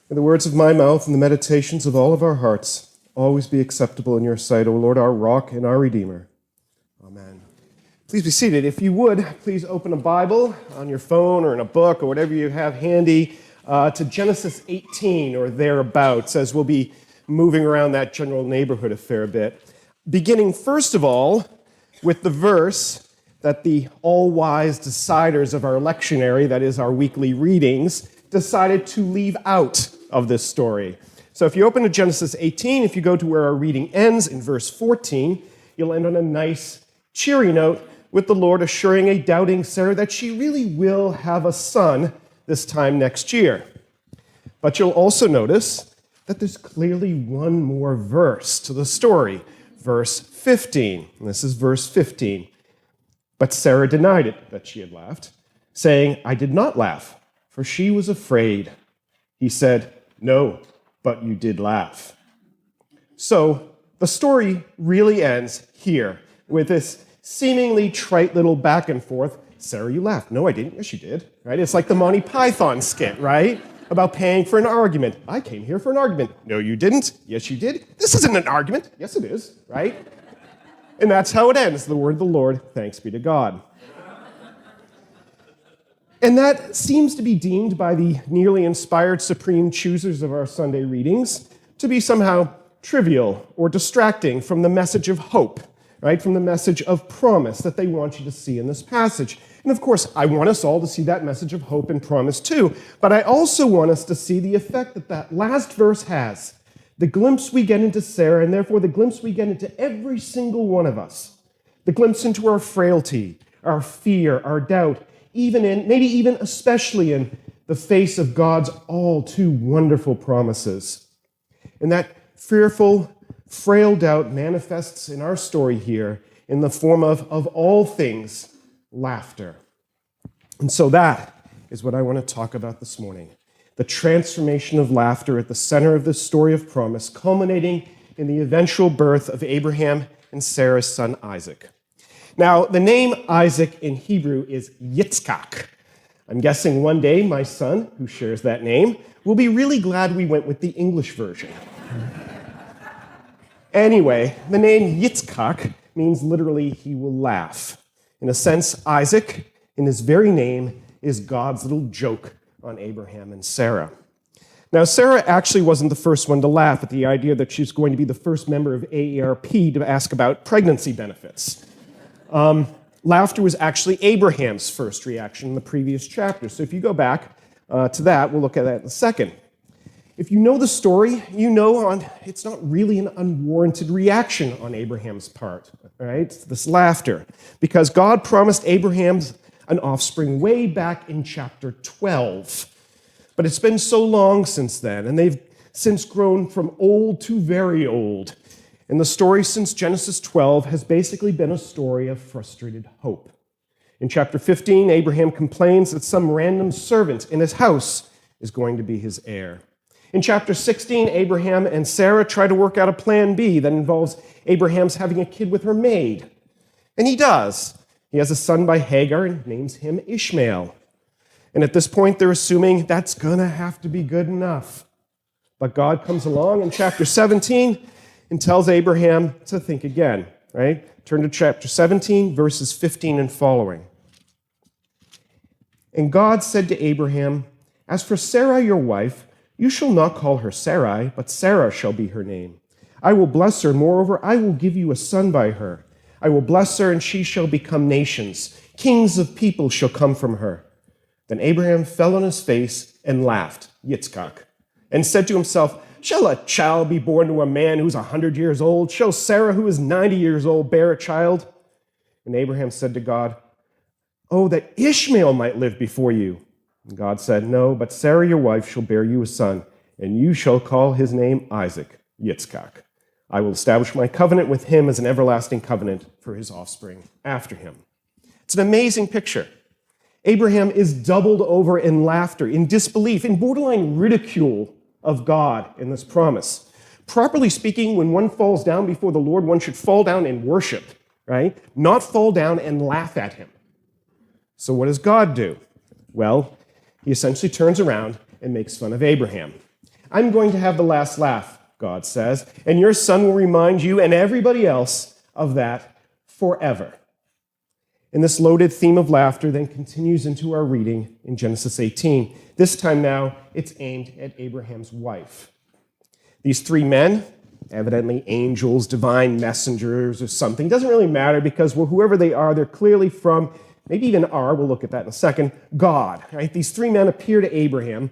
May the words of my mouth and the meditations of all of our hearts always be acceptable in your sight, O Lord, our rock and our Redeemer. Amen. Please be seated. If you would, please open a Bible on your phone or in a book or whatever you have handy to Genesis 18 or thereabouts, as we'll be moving around that general neighborhood a fair bit. Beginning, first of all, with the verse that the all-wise deciders of our lectionary, that is our weekly readings, decided to leave out of this story. So if you open to Genesis 18, if you go to where our reading ends in verse 14, you'll end on a nice, cheery note with the Lord assuring a doubting Sarah that she really will have a son this time next year. But you'll also notice that there's clearly one more verse to the story, verse 15. And this is verse 15. But Sarah denied it, that she had laughed, saying, I did not laugh, for she was afraid. He said, no, but you did laugh. So the story really ends here with this seemingly trite little back and forth. Sarah, you laughed. No, I didn't. Yes, you did. Right? It's like the Monty Python skit, right? About paying for an argument. I came here for an argument. No, you didn't. Yes, you did. This isn't an argument. Yes, it is. Right? And that's how it ends. The word of the Lord, thanks be to God. And that seems to be deemed by the nearly inspired supreme choosers of our Sunday readings to be somehow trivial or distracting from the message of hope, right? From the message of promise that they want you to see in this passage. And of course, I want us all to see that message of hope and promise too, but I also want us to see the effect that that last verse has, the glimpse we get into Sarah, and therefore the glimpse we get into every single one of us, the glimpse into our frailty, our fear, our doubt, maybe even especially in the face of God's all too wonderful promises. And that fearful, frail doubt manifests in our story here in the form of all things, laughter. And so that is what I want to talk about this morning. The transformation of laughter at the center of this story of promise, culminating in the eventual birth of Abraham and Sarah's son Isaac. Now, the name Isaac in Hebrew is Yitzchak. I'm guessing one day my son, who shares that name, will be really glad we went with the English version. Anyway, the name Yitzchak means literally he will laugh. In a sense, Isaac, in his very name, is God's little joke on Abraham and Sarah. Now, Sarah actually wasn't the first one to laugh at the idea that she's going to be the first member of AARP to ask about pregnancy benefits. Laughter was actually Abraham's first reaction in the previous chapter. So if you go back to that, we'll look at that in a second. If you know the story, you know it's not really an unwarranted reaction on Abraham's part, right? This laughter. Because God promised Abraham an offspring way back in chapter 12. But it's been so long since then, and they've since grown from old to very old. And the story since Genesis 12 has basically been a story of frustrated hope. In chapter 15, Abraham complains that some random servant in his house is going to be his heir. In chapter 16, Abraham and Sarah try to work out a plan B that involves Abraham's having a kid with her maid. And he does. He has a son by Hagar and names him Ishmael. And at this point, they're assuming that's going to have to be good enough. But God comes along in chapter 17 and tells Abraham to think again, right? Turn to chapter 17, verses 15 and following. And God said to Abraham, as for Sarah, your wife, you shall not call her Sarai, but Sarah shall be her name. I will bless her. Moreover, I will give you a son by her. I will bless her, and she shall become nations. Kings of people shall come from her. Then Abraham fell on his face and laughed, Yitzchak, and said to himself, shall a child be born to a man who's 100 years old? Shall Sarah, who is 90 years old, bear a child? And Abraham said to God, oh, that Ishmael might live before you. And God said, no, but Sarah, your wife, shall bear you a son, and you shall call his name Isaac, Yitzchak. I will establish my covenant with him as an everlasting covenant for his offspring after him. It's an amazing picture. Abraham is doubled over in laughter, in disbelief, in borderline ridicule of God in this promise. Properly speaking, when one falls down before the Lord, one should fall down and worship, right? Not fall down and laugh at him. So what does God do? Well, he essentially turns around and makes fun of Abraham. I'm going to have the last laugh, God says, and your son will remind you and everybody else of that forever. And this loaded theme of laughter then continues into our reading in Genesis 18. This time now, it's aimed at Abraham's wife. These three men, evidently angels, divine messengers or something, doesn't really matter because whoever they are, they're clearly from, maybe even we'll look at that in a second, God. Right? These three men appear to Abraham.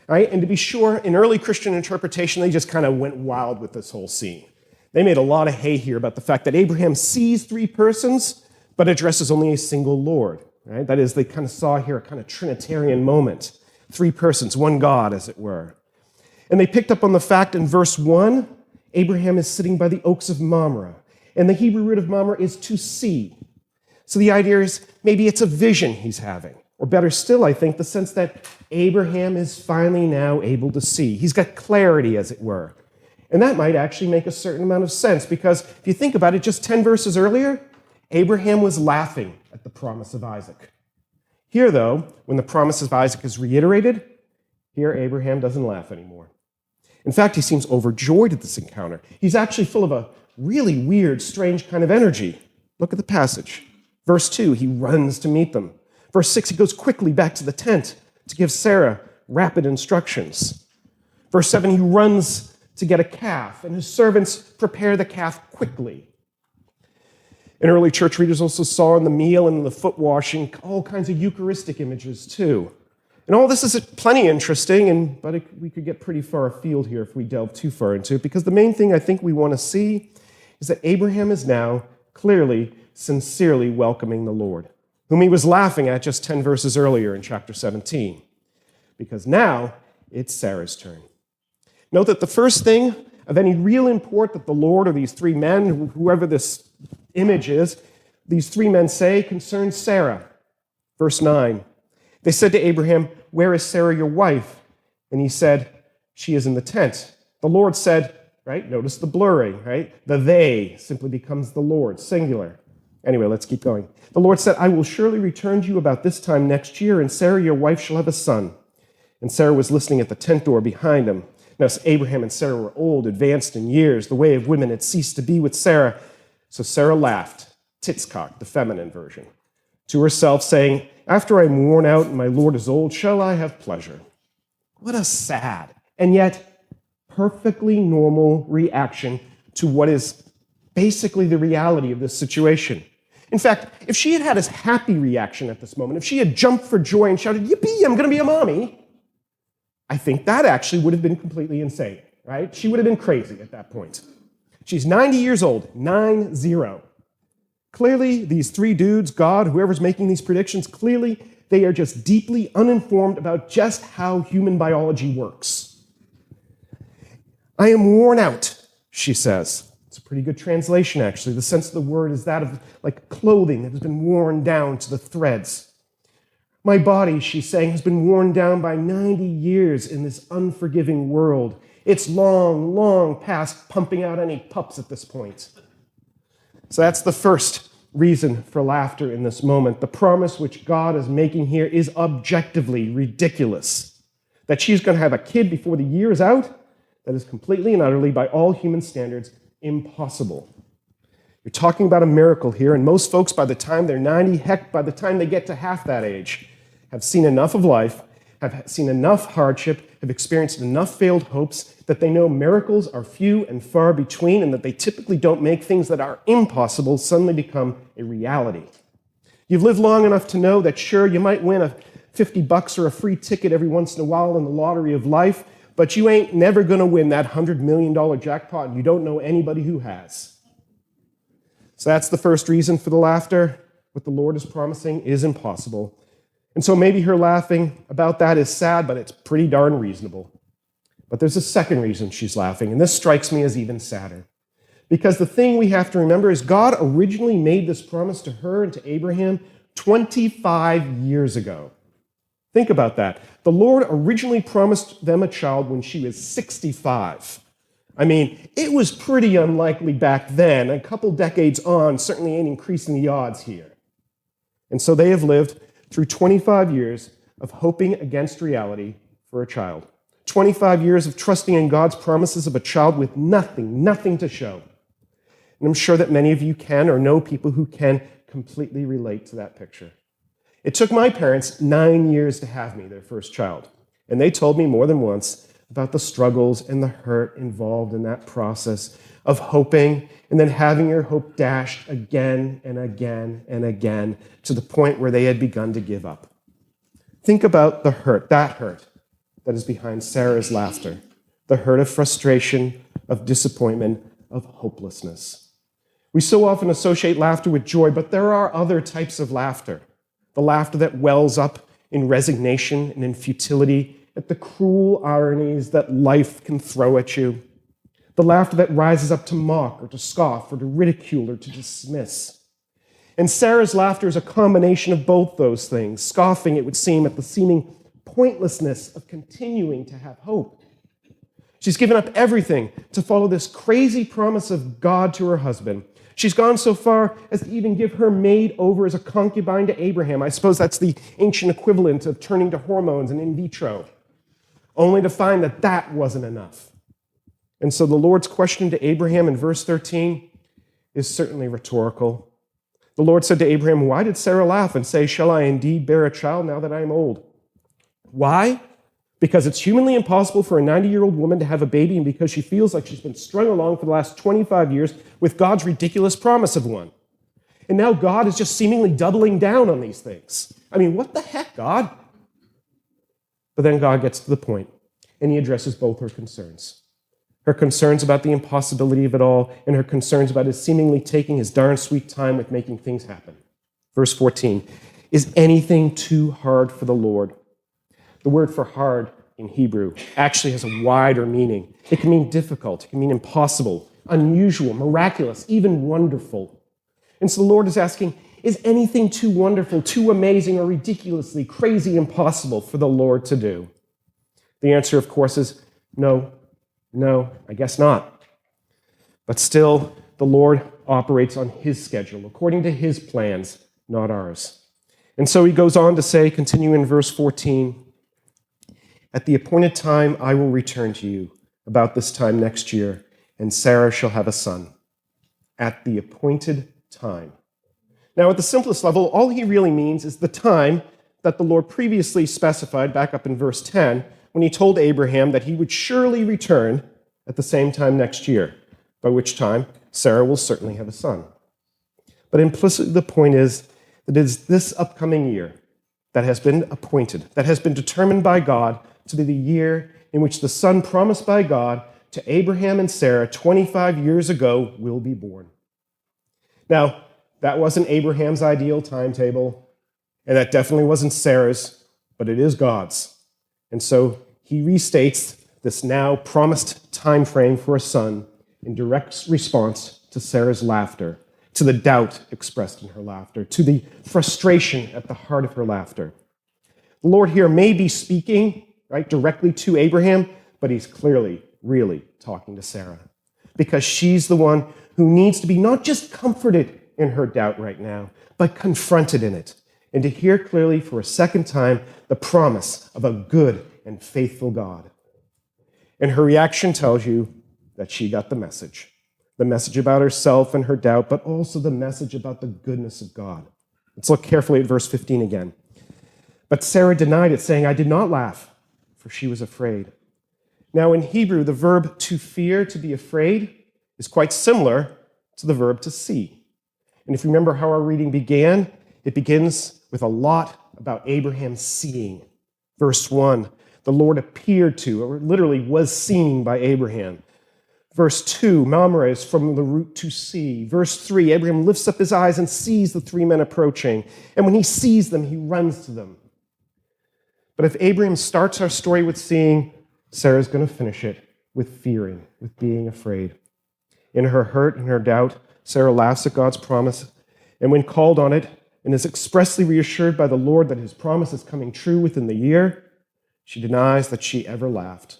Right? And to be sure, in early Christian interpretation, they just kind of went wild with this whole scene. They made a lot of hay here about the fact that Abraham sees three persons, but addresses only a single Lord. Right? That is, they kind of saw here a kind of Trinitarian moment. Three persons, one God, as it were. And they picked up on the fact in verse 1, Abraham is sitting by the oaks of Mamre. And the Hebrew root of Mamre is to see. So the idea is maybe it's a vision he's having. Or better still, I think, the sense that Abraham is finally now able to see. He's got clarity, as it were. And that might actually make a certain amount of sense, because if you think about it, just 10 verses earlier, Abraham was laughing at the promise of Isaac. Here, though, when the promise of Isaac is reiterated, here Abraham doesn't laugh anymore. In fact, he seems overjoyed at this encounter. He's actually full of a really weird, strange kind of energy. Look at the passage. Verse 2, he runs to meet them. Verse 6, he goes quickly back to the tent to give Sarah rapid instructions. Verse 7, he runs to get a calf, and his servants prepare the calf quickly. And early church readers also saw in the meal and in the foot washing all kinds of Eucharistic images too. And all this is plenty interesting, but we could get pretty far afield here if we delve too far into it, because the main thing I think we want to see is that Abraham is now clearly, sincerely welcoming the Lord, whom he was laughing at just 10 verses earlier in chapter 17, because now it's Sarah's turn. Note that the first thing of any real import that the Lord or these three men, whoever this image is, these three men say concerns Sarah. Verse 9, they said to Abraham, "Where is Sarah, your wife?" And he said, "She is in the tent." The Lord said, right? Notice the blurring, right? The they simply becomes the Lord, singular. Anyway, let's keep going. The Lord said, "I will surely return to you about this time next year, and Sarah, your wife, shall have a son." And Sarah was listening at the tent door behind him. Now, Abraham and Sarah were old, advanced in years. The way of women had ceased to be with Sarah. So Sarah laughed, titzcock, the feminine version, to herself, saying, "After I am worn out and my Lord is old, shall I have pleasure?" What a sad and yet perfectly normal reaction to what is basically the reality of this situation. In fact, if she had had a happy reaction at this moment, if she had jumped for joy and shouted, "Yippee, I'm going to be a mommy," I think that actually would have been completely insane, right? She would have been crazy at that point. She's 90 years old, 9-0. Clearly, these three dudes, God, whoever's making these predictions, clearly they are just deeply uninformed about just how human biology works. "I am worn out," she says. It's a pretty good translation, actually. The sense of the word is that of like clothing that has been worn down to the threads. "My body," she's saying, "has been worn down by 90 years in this unforgiving world. It's long, long past pumping out any pups at this point." So that's the first reason for laughter in this moment. The promise which God is making here is objectively ridiculous. That she's going to have a kid before the year is out, that is completely and utterly, by all human standards, impossible. You're talking about a miracle here, and most folks, by the time they're 90, heck, by the time they get to half that age, have seen enough of life, have seen enough hardship, have experienced enough failed hopes that they know miracles are few and far between, and that they typically don't make things that are impossible suddenly become a reality. You've lived long enough to know that, sure, you might win a $50 or a free ticket every once in a while in the lottery of life, but you ain't never going to win that $100 million jackpot, and you don't know anybody who has. So that's the first reason for the laughter. What the Lord is promising is impossible. And so maybe her laughing about that is sad, but it's pretty darn reasonable. But there's a second reason she's laughing, and this strikes me as even sadder. Because the thing we have to remember is God originally made this promise to her and to Abraham 25 years ago. Think about that. The Lord originally promised them a child when she was 65. I mean, it was pretty unlikely back then. A couple decades on certainly ain't increasing the odds here. And so they have lived through 25 years of hoping against reality for a child. 25 years of trusting in God's promises of a child with nothing to show. And I'm sure that many of you can or know people who can completely relate to that picture. It took my parents 9 years to have me, their first child. And they told me more than once about the struggles and the hurt involved in that process of hoping and then having your hope dashed again and again and again to the point where they had begun to give up. Think about the hurt that is behind Sarah's laughter, the hurt of frustration, of disappointment, of hopelessness. We so often associate laughter with joy, but there are other types of laughter. The laughter that wells up in resignation and in futility at the cruel ironies that life can throw at you. The laughter that rises up to mock or to scoff or to ridicule or to dismiss. And Sarah's laughter is a combination of both those things, scoffing, it would seem, at the seeming pointlessness of continuing to have hope. She's given up everything to follow this crazy promise of God to her husband. She's gone so far as to even give her maid over as a concubine to Abraham. I suppose that's the ancient equivalent of turning to hormones and in vitro, only to find that that wasn't enough. And so the Lord's question to Abraham in verse 13 is certainly rhetorical. The Lord said to Abraham, "Why did Sarah laugh and say, 'Shall I indeed bear a child now that I am old?' Why? Because it's humanly impossible for a 90-year-old woman to have a baby, and because she feels like she's been strung along for the last 25 years with God's ridiculous promise of one. And now God is just seemingly doubling down on these things. I mean, what the heck, God?" But then God gets to the point, and he addresses both her concerns. Her concerns about the impossibility of it all, and her concerns about his seemingly taking his darn sweet time with making things happen. Verse 14, "Is anything too hard for the Lord?" The word for hard in Hebrew actually has a wider meaning. It can mean difficult, it can mean impossible, unusual, miraculous, even wonderful. And so the Lord is asking, is anything too wonderful, too amazing, or ridiculously crazy impossible for the Lord to do? The answer, of course, is no, I guess not. But still, the Lord operates on his schedule, according to his plans, not ours. And so he goes on to say, continuing in verse 14, "At the appointed time I will return to you, about this time next year, and Sarah shall have a son." At the appointed time. Now, at the simplest level, all he really means is the time that the Lord previously specified back up in verse 10, when he told Abraham that he would surely return at the same time next year, by which time Sarah will certainly have a son. But implicitly, the point is that it is this upcoming year that has been appointed, that has been determined by God to be the year in which the son promised by God to Abraham and Sarah 25 years ago will be born. Now, that wasn't Abraham's ideal timetable, and that definitely wasn't Sarah's, but it is God's. And so he restates this now promised time frame for a son in direct response to Sarah's laughter, to the doubt expressed in her laughter, to the frustration at the heart of her laughter. The Lord here may be speaking, right, directly to Abraham, but he's clearly, really talking to Sarah, because she's the one who needs to be not just comforted in her doubt right now, but confronted in it, and to hear clearly for a second time the promise of a good and faithful God. And her reaction tells you that she got the message about herself and her doubt, but also the message about the goodness of God. Let's look carefully at verse 15 again. "But Sarah denied it, saying, 'I did not laugh,' for she was afraid." Now in Hebrew, the verb to fear, to be afraid, is quite similar to the verb to see. And if you remember how our reading began, it begins with a lot about Abraham seeing. Verse 1, the Lord appeared to, or literally was seen by Abraham. Verse 2, mamre is from the root to see. Verse 3, Abraham lifts up his eyes and sees the three men approaching. And when he sees them, he runs to them. But if Abraham starts our story with seeing, Sarah's going to finish it with fearing, with being afraid. In her hurt and her doubt, Sarah laughs at God's promise, and when called on it and is expressly reassured by the Lord that his promise is coming true within the year, she denies that she ever laughed.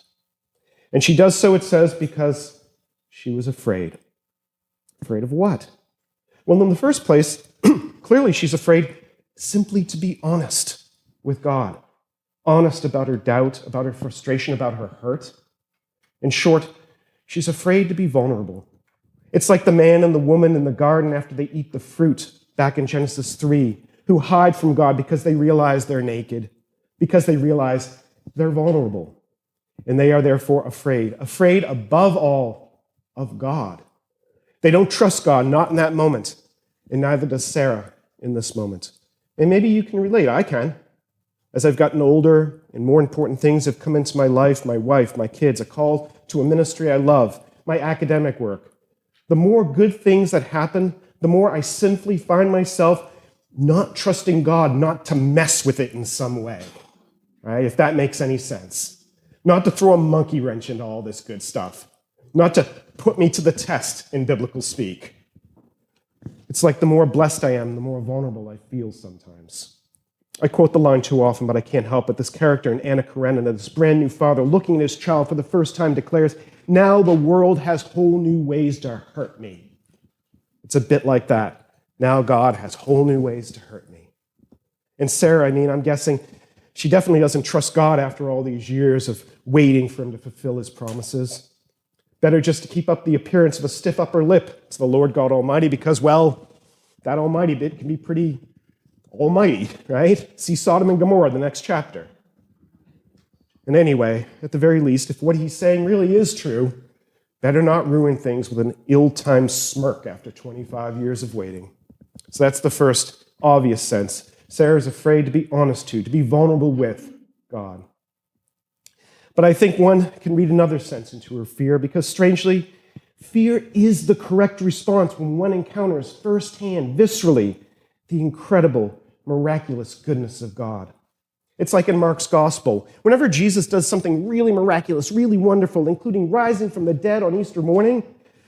And she does so, it says, because she was afraid. Afraid of what? Well, in the first place, clearly she's afraid simply to be honest with God. honest about her doubt, about her frustration, about her hurt. In short, she's afraid to be vulnerable. It's like the man and the woman in the garden after they eat the fruit back in Genesis 3, who hide from God because they realize they're naked, because they realize they're vulnerable. And they are therefore afraid above all of God. They don't trust God, not in that moment, and neither does Sarah in this moment. And maybe you can relate. I can. As I've gotten older and more important things have come into my life, my wife, my kids, a call to a ministry I love, my academic work, the more good things that happen, the more I sinfully find myself not trusting God, not to mess with it in some way, right? If that makes any sense. Not to throw a monkey wrench into all this good stuff. Not to put me to the test in biblical speak. It's like the more blessed I am, the more vulnerable I feel sometimes. I quote the line too often, but I can't help it. This character in Anna Karenina, this brand new father looking at his child for the first time declares, "Now the world has whole new ways to hurt me." It's a bit like that. Now God has whole new ways to hurt me. And Sarah, I'm guessing she definitely doesn't trust God after all these years of waiting for him to fulfill his promises. Better just to keep up the appearance of a stiff upper lip to the Lord God Almighty because, well, that almighty bit can be pretty almighty, right? See Sodom and Gomorrah, the next chapter. And anyway, at the very least, if what he's saying really is true, better not ruin things with an ill-timed smirk after 25 years of waiting. So that's the first obvious sense. Sarah's afraid to be honest to be vulnerable with God. But I think one can read another sense into her fear because, strangely, fear is the correct response when one encounters firsthand, viscerally, the incredible, miraculous goodness of God. It's like in Mark's gospel. Whenever Jesus does something really miraculous, really wonderful, including rising from the dead on Easter morning,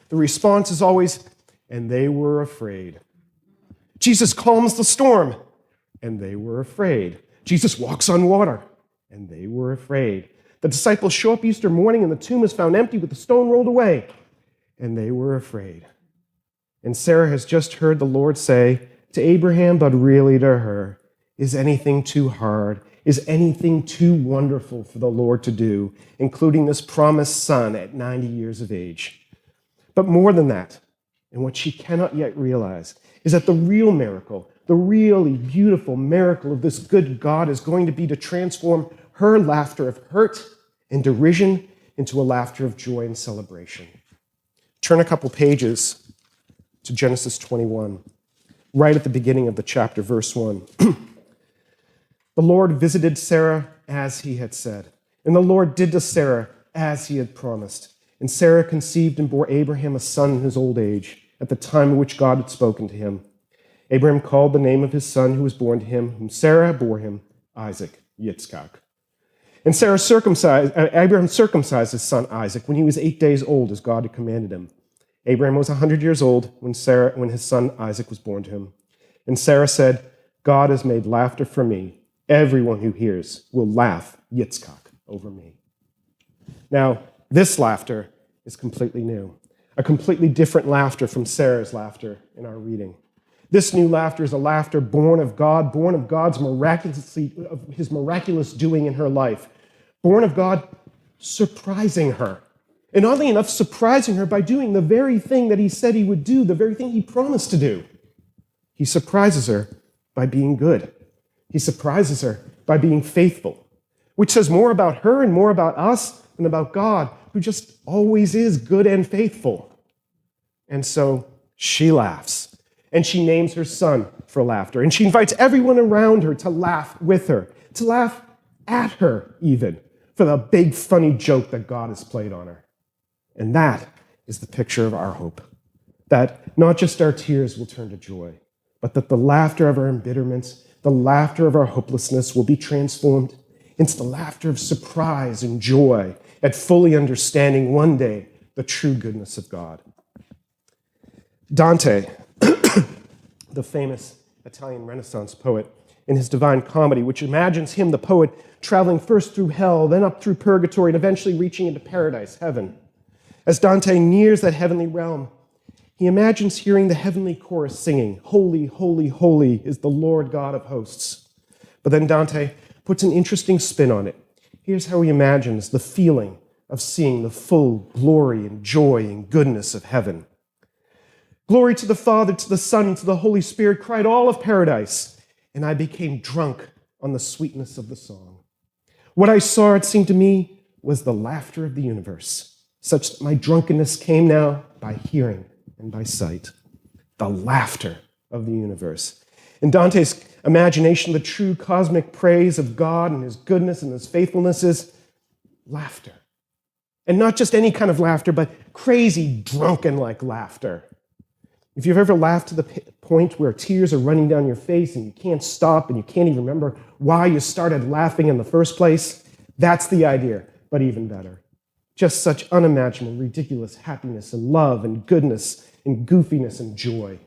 the response is always, "And they were afraid." Jesus calms the storm, and they were afraid. Jesus walks on water, and they were afraid. The disciples show up Easter morning, and the tomb is found empty with the stone rolled away, and they were afraid. And Sarah has just heard the Lord say to Abraham, but really to her, "Is anything too hard? Is anything too wonderful for the Lord to do, including this promised son at 90 years of age?" But more than that, and what she cannot yet realize, is that the real miracle, the really beautiful miracle of this good God is going to be to transform her laughter of hurt and derision into a laughter of joy and celebration. Turn a couple pages to Genesis 21, right at the beginning of the chapter, verse 1. The Lord visited Sarah as he had said, and the Lord did to Sarah as he had promised. And Sarah conceived and bore Abraham a son in his old age, at the time in which God had spoken to him. Abraham called the name of his son who was born to him, whom Sarah bore him, Isaac, Yitzchak. And Abraham circumcised his son Isaac when he was 8 days old, as God had commanded him. Abraham was 100 years old when his son Isaac was born to him. And Sarah said, "God has made laughter for me. Everyone who hears will laugh, Yitzchak, over me." Now, this laughter is completely new, a completely different laughter from Sarah's laughter in our reading. This new laughter is a laughter born of God, born of God's his miraculous doing in her life, born of God surprising her. And oddly enough, surprising her by doing the very thing that he said he would do, the very thing he promised to do. He surprises her by being good. He surprises her by being faithful, which says more about her and more about us than about God, who just always is good and faithful. And so she laughs, and she names her son for laughter, and she invites everyone around her to laugh with her, to laugh at her even, for the big funny joke that God has played on her. And that is the picture of our hope, that not just our tears will turn to joy, but that the laughter of our embitterments, the laughter of our hopelessness will be transformed into the laughter of surprise and joy at fully understanding one day the true goodness of God. Dante, the famous Italian Renaissance poet, in his Divine Comedy, which imagines him, the poet, traveling first through hell, then up through purgatory, and eventually reaching into paradise, heaven. As Dante nears that heavenly realm, he imagines hearing the heavenly chorus singing, "Holy, holy, holy is the Lord God of hosts." But then Dante puts an interesting spin on it. Here's how he imagines the feeling of seeing the full glory and joy and goodness of heaven. Glory to the Father, to the Son, and to the Holy Spirit, cried all of paradise, and I became drunk on the sweetness of the song. What I saw, it seemed to me, was the laughter of the universe, such that my drunkenness came now by hearing and by sight. The laughter of the universe. In Dante's imagination, the true cosmic praise of God and his goodness and his faithfulness is laughter. And not just any kind of laughter, but crazy, drunken-like laughter. If you've ever laughed to the point where tears are running down your face and you can't stop and you can't even remember why you started laughing in the first place, that's the idea, but even better. Just such unimaginable, ridiculous happiness and love and goodness and goofiness and joy.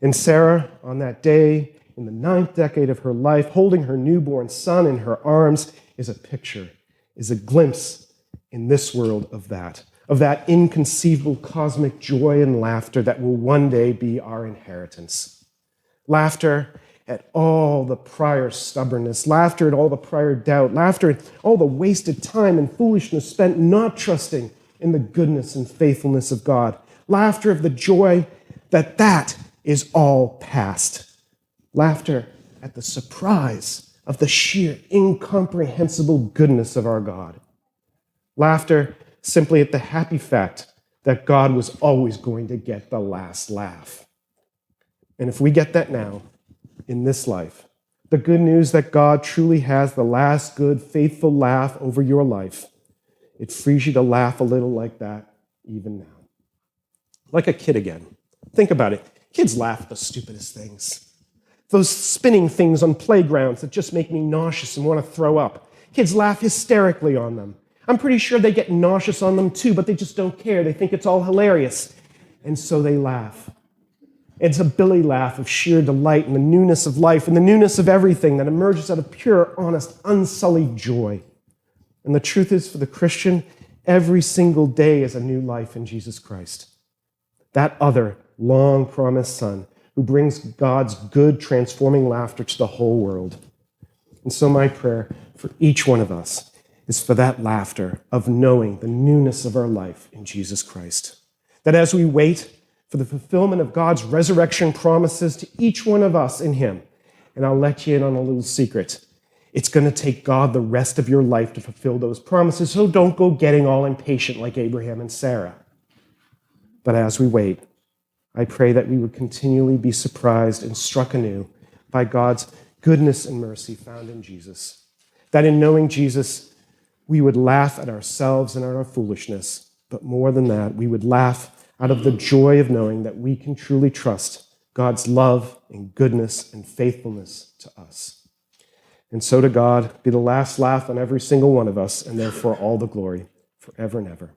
And Sarah, on that day, in the 9th decade of her life, holding her newborn son in her arms, is a picture, is a glimpse in this world of that inconceivable cosmic joy and laughter that will one day be our inheritance. Laughter at all the prior stubbornness, laughter at all the prior doubt, laughter at all the wasted time and foolishness spent not trusting in the goodness and faithfulness of God. Laughter of the joy that is all past. Laughter at the surprise of the sheer incomprehensible goodness of our God. Laughter simply at the happy fact that God was always going to get the last laugh. And if we get that now, in this life, the good news that God truly has the last good, faithful laugh over your life, it frees you to laugh a little like that even now. Like a kid again. Think about it. Kids laugh at the stupidest things. Those spinning things on playgrounds that just make me nauseous and want to throw up. Kids laugh hysterically on them. I'm pretty sure they get nauseous on them too, but they just don't care. They think it's all hilarious. And so they laugh. It's a belly laugh of sheer delight and the newness of life and the newness of everything that emerges out of pure, honest, unsullied joy. And the truth is, for the Christian, every single day is a new life in Jesus Christ. That other long-promised Son who brings God's good, transforming laughter to the whole world. And so my prayer for each one of us is for that laughter of knowing the newness of our life in Jesus Christ. That as we wait for the fulfillment of God's resurrection promises to each one of us in him, and I'll let you in on a little secret, it's going to take God the rest of your life to fulfill those promises, so don't go getting all impatient like Abraham and Sarah. But as we wait, I pray that we would continually be surprised and struck anew by God's goodness and mercy found in Jesus. That in knowing Jesus, we would laugh at ourselves and at our foolishness, but more than that, we would laugh out of the joy of knowing that we can truly trust God's love and goodness and faithfulness to us. And so to God be the last laugh on every single one of us, and therefore all the glory forever and ever.